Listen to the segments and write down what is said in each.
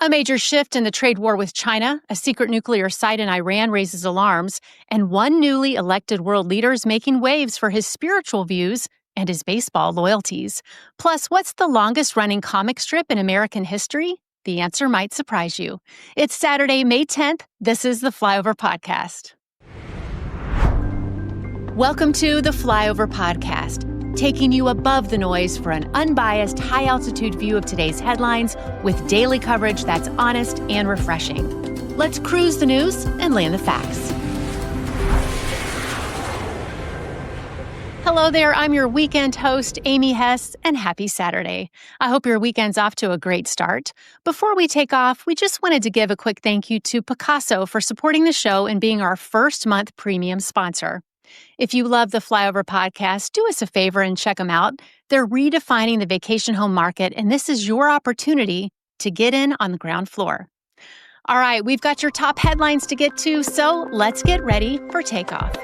A major shift in the trade war with China, a secret nuclear site in Iran raises alarms, and one newly elected world leader is making waves for his spiritual views and his baseball loyalties. Plus, what's the longest-running comic strip in American history? The answer might surprise you. It's Saturday, May 10th. This is the Flyover Podcast. Welcome to the Flyover Podcast, taking you above the noise for an unbiased, high-altitude view of today's headlines with daily coverage that's honest and refreshing. Let's cruise the news and land the facts. Hello there, I'm your weekend host, Amy Hess, and happy Saturday. I hope your weekend's off to a great start. Before we take off, we just wanted to give a quick thank you to Picasso for supporting the show and being our first month premium sponsor. If you love the Flyover Podcast, do us a favor and check them out. They're redefining the vacation home market, and this is your opportunity to get in on the ground floor. All right, we've got your top headlines to get to, so let's get ready for takeoff.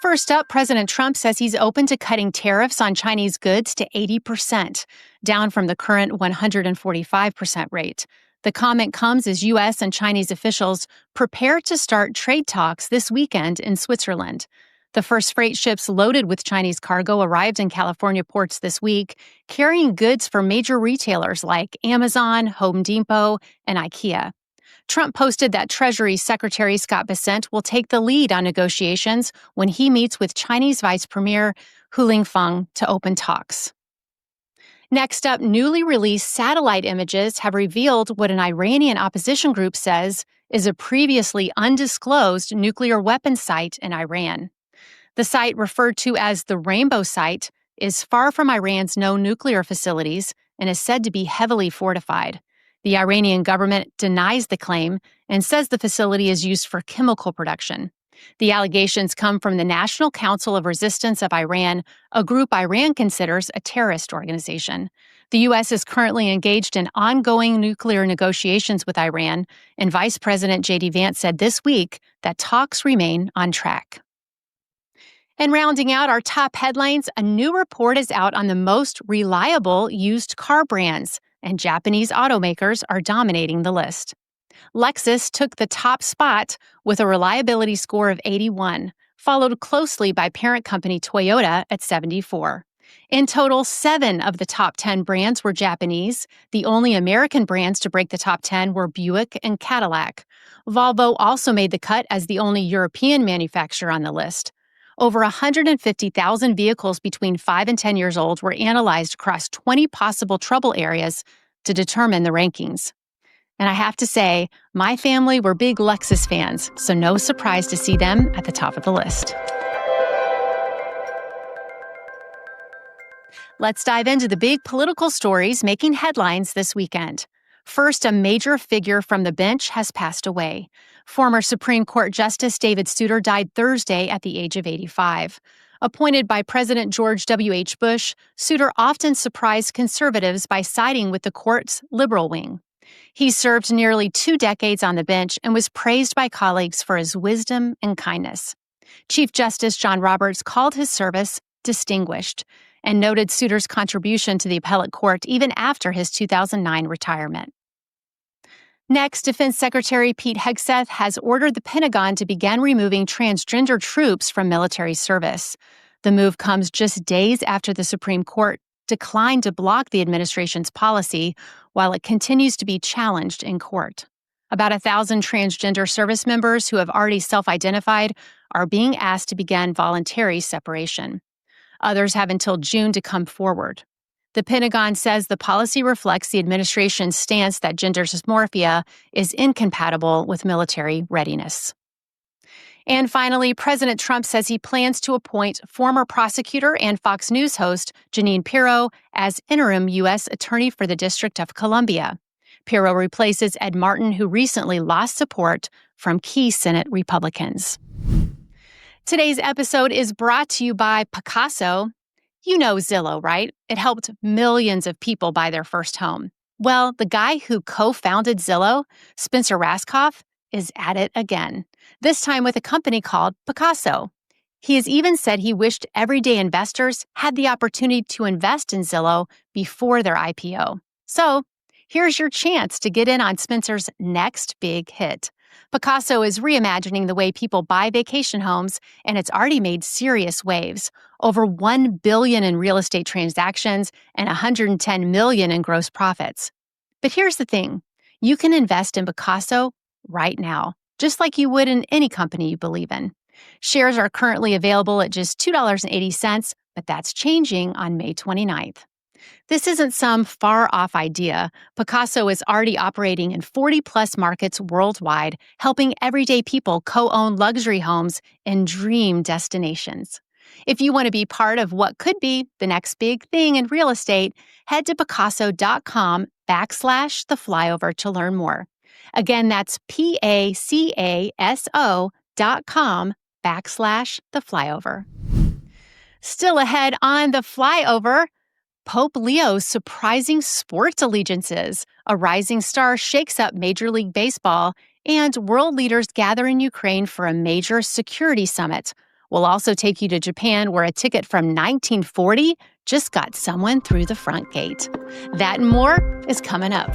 First up, President Trump says he's open to cutting tariffs on Chinese goods to 80%, down from the current 145% rate. The comment comes as U.S. and Chinese officials prepare to start trade talks this weekend in Switzerland. The first freight ships loaded with Chinese cargo arrived in California ports this week, carrying goods for major retailers like Amazon, Home Depot, and IKEA. Trump posted that Treasury Secretary Scott Bessent will take the lead on negotiations when he meets with Chinese Vice Premier Hu Lingfeng to open talks. Next up, newly released satellite images have revealed what an Iranian opposition group says is a previously undisclosed nuclear weapons site in Iran. The site, referred to as the Rainbow Site, is far from Iran's known nuclear facilities and is said to be heavily fortified. The Iranian government denies the claim and says the facility is used for chemical production. The allegations come from the National Council of Resistance of Iran, a group Iran considers a terrorist organization. The U.S. is currently engaged in ongoing nuclear negotiations with Iran, and Vice President J.D. Vance said this week that talks remain on track. And rounding out our top headlines, a new report is out on the most reliable used car brands, and Japanese automakers are dominating the list. Lexus took the top spot with a reliability score of 81, followed closely by parent company Toyota at 74. In total, 7 of the top 10 brands were Japanese. The only American brands to break the top 10 were Buick and Cadillac. Volvo also made the cut as the only European manufacturer on the list. Over 150,000 vehicles between 5 and 10 years old were analyzed across 20 possible trouble areas to determine the rankings. And I have to say, my family were big Lexus fans, so no surprise to see them at the top of the list. Let's dive into the big political stories making headlines this weekend. First, a major figure from the bench has passed away. Former Supreme Court Justice David Souter died Thursday at the age of 85. Appointed by President George W.H. Bush, Souter often surprised conservatives by siding with the court's liberal wing. He served nearly 2 decades on the bench and was praised by colleagues for his wisdom and kindness. Chief Justice John Roberts called his service distinguished and noted Souter's contribution to the appellate court even after his 2009 retirement. Next, Defense Secretary Pete Hegseth has ordered the Pentagon to begin removing transgender troops from military service. The move comes just days after the Supreme Court declined to block the administration's policy while it continues to be challenged in court. About 1,000 transgender service members who have already self-identified are being asked to begin voluntary separation. Others have until June to come forward. The Pentagon says the policy reflects the administration's stance that gender dysmorphia is incompatible with military readiness. And finally, President Trump says he plans to appoint former prosecutor and Fox News host Jeanine Pirro as interim U.S. Attorney for the District of Columbia. Pirro replaces Ed Martin, who recently lost support from key Senate Republicans. Today's episode is brought to you by Picasso. You know Zillow, right? It helped millions of people buy their first home. Well, the guy who co-founded Zillow, Spencer Rascoff, is at it again, this time with a company called Picasso. He has even said he wished everyday investors had the opportunity to invest in Zillow before their IPO. So, here's your chance to get in on Spencer's next big hit. Picasso is reimagining the way people buy vacation homes, and it's already made serious waves. Over $1 billion in real estate transactions and $110 million in gross profits. But here's the thing. You can invest in Picasso right now, just like you would in any company you believe in. Shares are currently available at just $2.80, but that's changing on May 29th. This isn't some far-off idea. Picasso is already operating in 40-plus markets worldwide, helping everyday people co-own luxury homes in dream destinations. If you want to be part of what could be the next big thing in real estate, head to picasso.com/the flyover to learn more. Again, that's PACASO.com/the flyover. Still ahead on the flyover, Pope Leo's surprising sports allegiances, a rising star shakes up Major League Baseball, and world leaders gather in Ukraine for a major security summit. We'll also take you to Japan, where a ticket from 1940 just got someone through the front gate. That and more is coming up.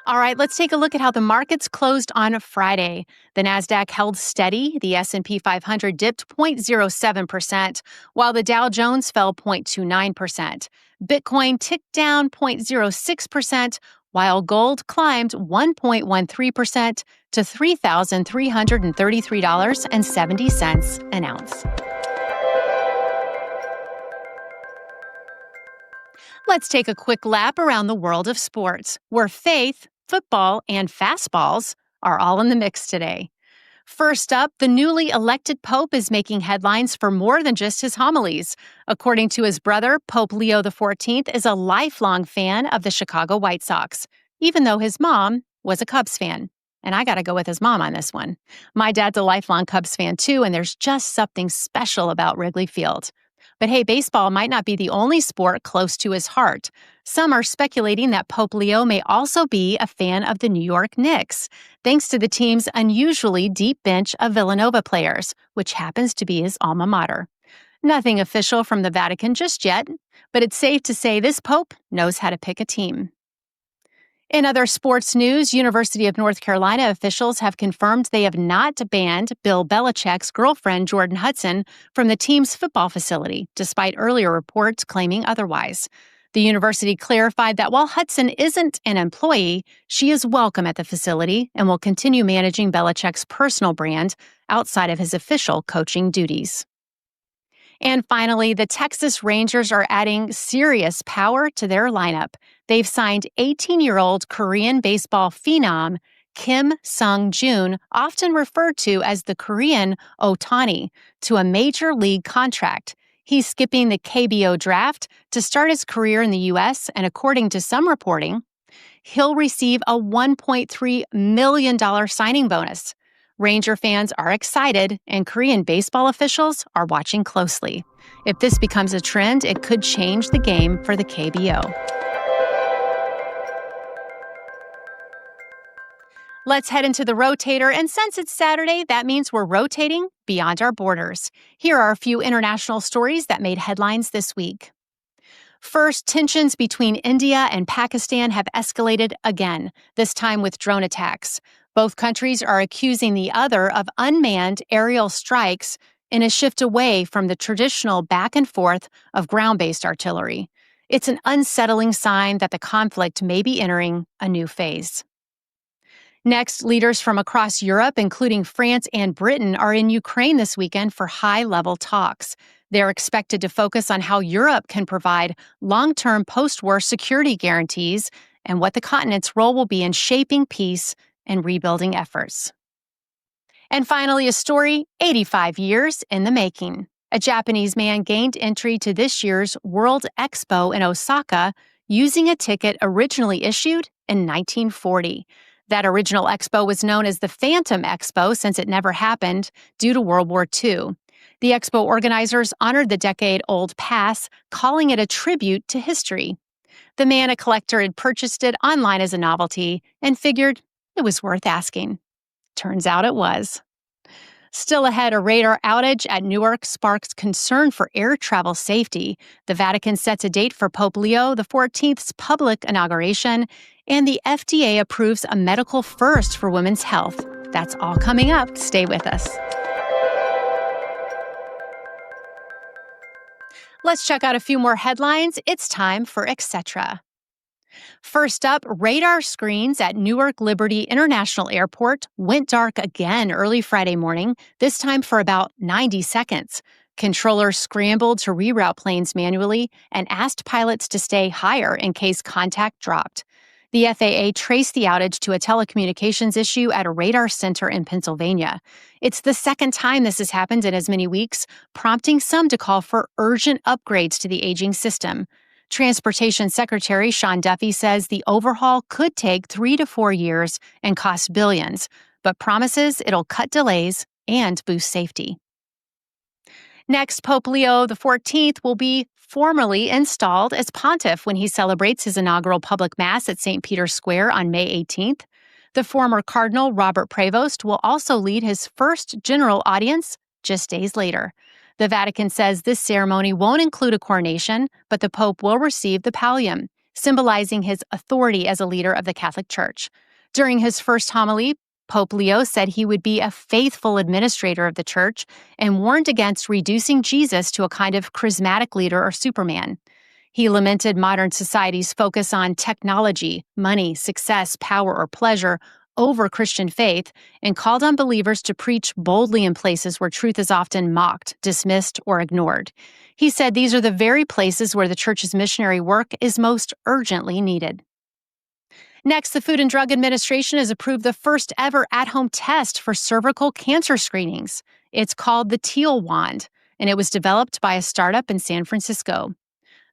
All right, let's take a look at how the markets closed on Friday. The Nasdaq held steady. The S&P 500 dipped 0.07%, while the Dow Jones fell 0.29%. Bitcoin ticked down 0.06%, while gold climbed 1.13% to $3,333.70 an ounce. Let's take a quick lap around the world of sports, where faith, football, and fastballs are all in the mix today. First up, the newly elected Pope is making headlines for more than just his homilies. According to his brother, Pope Leo XIV is a lifelong fan of the Chicago White Sox, even though his mom was a Cubs fan. And I got to go with his mom on this one. My dad's a lifelong Cubs fan too, and there's just something special about Wrigley Field. But hey, baseball might not be the only sport close to his heart. Some are speculating that Pope Leo may also be a fan of the New York Knicks, thanks to the team's unusually deep bench of Villanova players, which happens to be his alma mater. Nothing official from the Vatican just yet, but it's safe to say this Pope knows how to pick a team. In other sports news, University of North Carolina officials have confirmed they have not banned Bill Belichick's girlfriend, Jordan Hudson, from the team's football facility, despite earlier reports claiming otherwise. The university clarified that while Hudson isn't an employee, she is welcome at the facility and will continue managing Belichick's personal brand outside of his official coaching duties. And finally, the Texas Rangers are adding serious power to their lineup. They've signed 18-year-old Korean baseball phenom Kim Sung-joon, often referred to as the Korean Ohtani, to a major league contract. He's skipping the KBO draft to start his career in the U.S., and according to some reporting, he'll receive a $1.3 million signing bonus. Ranger fans are excited, and Korean baseball officials are watching closely. If this becomes a trend, it could change the game for the KBO. Let's head into the Rotator, and since it's Saturday, that means we're rotating beyond our borders. Here are a few international stories that made headlines this week. First, tensions between India and Pakistan have escalated again, this time with drone attacks. Both countries are accusing the other of unmanned aerial strikes in a shift away from the traditional back and forth of ground-based artillery. It's an unsettling sign that the conflict may be entering a new phase. Next, leaders from across Europe, including France and Britain, are in Ukraine this weekend for high-level talks. They're expected to focus on how Europe can provide long-term post-war security guarantees and what the continent's role will be in shaping peace and rebuilding efforts. And finally, a story 85 years in the making. A Japanese man gained entry to this year's World Expo in Osaka using a ticket originally issued in 1940. That original expo was known as the Phantom Expo since it never happened due to World War II. The expo organizers honored the decade-old pass, calling it a tribute to history. The man, a collector, had purchased it online as a novelty and figured it was worth asking. Turns out it was. Still ahead, a radar outage at Newark sparks concern for air travel safety. The Vatican sets a date for Pope Leo XIV's public inauguration, and the FDA approves a medical first for women's health. That's all coming up. Stay with us. Let's check out a few more headlines. It's time for Etc. First up, radar screens at Newark Liberty International Airport went dark again early Friday morning, this time for about 90 seconds. Controllers scrambled to reroute planes manually and asked pilots to stay higher in case contact dropped. The FAA traced the outage to a telecommunications issue at a radar center in Pennsylvania. It's the second time this has happened in as many weeks, prompting some to call for urgent upgrades to the aging system. Transportation Secretary Sean Duffy says the overhaul could take 3 to 4 years and cost billions, but promises it'll cut delays and boost safety. Next, Pope Leo XIV will be formally installed as pontiff when he celebrates his inaugural public mass at St. Peter's Square on May 18th. The former Cardinal Robert Prevost will also lead his first general audience just days later. The Vatican says this ceremony won't include a coronation, but the Pope will receive the pallium, symbolizing his authority as a leader of the Catholic Church. During his first homily, Pope Leo said he would be a faithful administrator of the Church and warned against reducing Jesus to a kind of charismatic leader or Superman. He lamented modern society's focus on technology, money, success, power, or pleasure over Christian faith, and called on believers to preach boldly in places where truth is often mocked, dismissed, or ignored. He said these are the very places where the Church's missionary work is most urgently needed. Next, the Food and Drug Administration has approved the first ever at-home test for cervical cancer screenings. It's called the Teal Wand, and it was developed by a startup in San Francisco.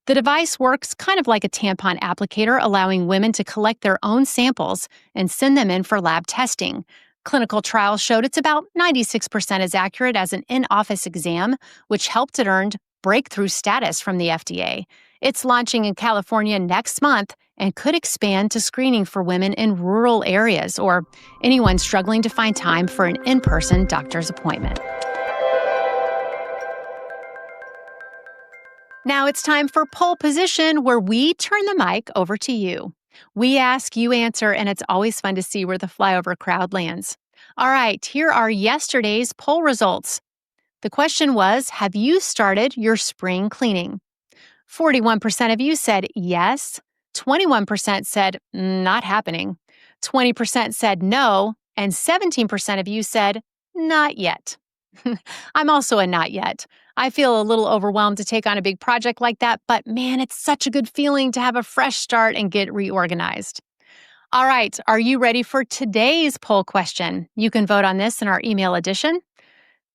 The device works kind of like a tampon applicator, allowing women to collect their own samples and send them in for lab testing. Clinical trials showed it's about 96% as accurate as an in-office exam, which helped it earn breakthrough status from the FDA. It's launching in California next month and could expand to screening for women in rural areas or anyone struggling to find time for an in-person doctor's appointment. Now it's time for Pole Position, where we turn the mic over to you. We ask, you answer, and it's always fun to see where the flyover crowd lands. All right, here are yesterday's poll results. The question was, have you started your spring cleaning? 41% of you said yes, 21% said not happening, 20% said no, and 17% of you said not yet. I'm also a not yet. I feel a little overwhelmed to take on a big project like that, but man, it's such a good feeling to have a fresh start and get reorganized. All right, are you ready for today's poll question? You can vote on this in our email edition.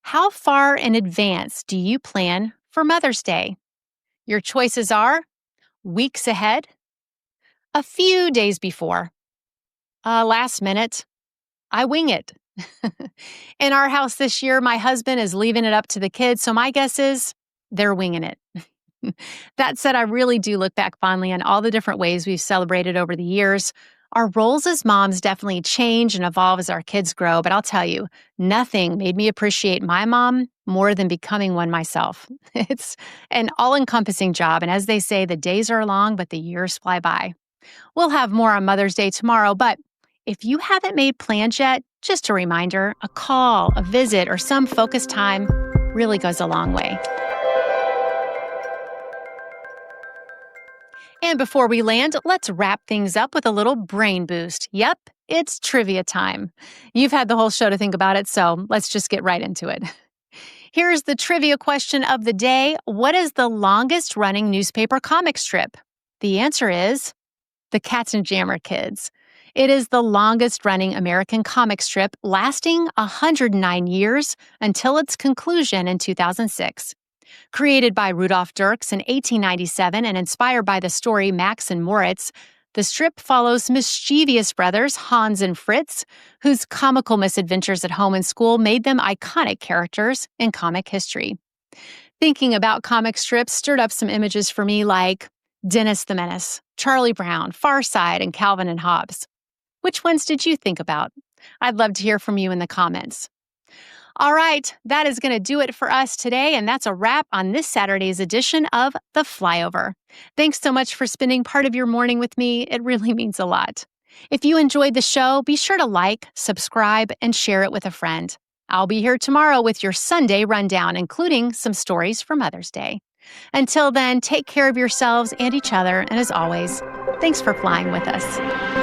How far in advance do you plan for Mother's Day? Your choices are weeks ahead, a few days before, last minute, I wing it. In our house this year, my husband is leaving it up to the kids, so my guess is they're winging it. That said, I really do look back fondly on all the different ways we've celebrated over the years. Our roles as moms definitely change and evolve as our kids grow, but I'll tell you, nothing made me appreciate my mom more than becoming one myself. It's an all-encompassing job, and as they say, the days are long, but the years fly by. We'll have more on Mother's Day tomorrow, but if you haven't made plans yet, just a reminder, a call, a visit, or some focused time really goes a long way. And before we land, let's wrap things up with a little brain boost. Yep, it's trivia time. You've had the whole show to think about it, so let's just get right into it. Here's the trivia question of the day. What is the longest running newspaper comic strip? The answer is The Cats and Jammer Kids. It is the longest running American comic strip, lasting 109 years until its conclusion in 2006. Created by Rudolph Dirks in 1897 and inspired by the story Max and Moritz, the strip follows mischievous brothers Hans and Fritz, whose comical misadventures at home and school made them iconic characters in comic history. Thinking about comic strips stirred up some images for me like Dennis the Menace, Charlie Brown, Far Side, and Calvin and Hobbes. Which ones did you think about? I'd love to hear from you in the comments. All right, that is going to do it for us today, and that's a wrap on this Saturday's edition of The Flyover. Thanks so much for spending part of your morning with me. It really means a lot. If you enjoyed the show, be sure to like, subscribe, and share it with a friend. I'll be here tomorrow with your Sunday rundown, including some stories for Mother's Day. Until then, take care of yourselves and each other, and as always, thanks for flying with us.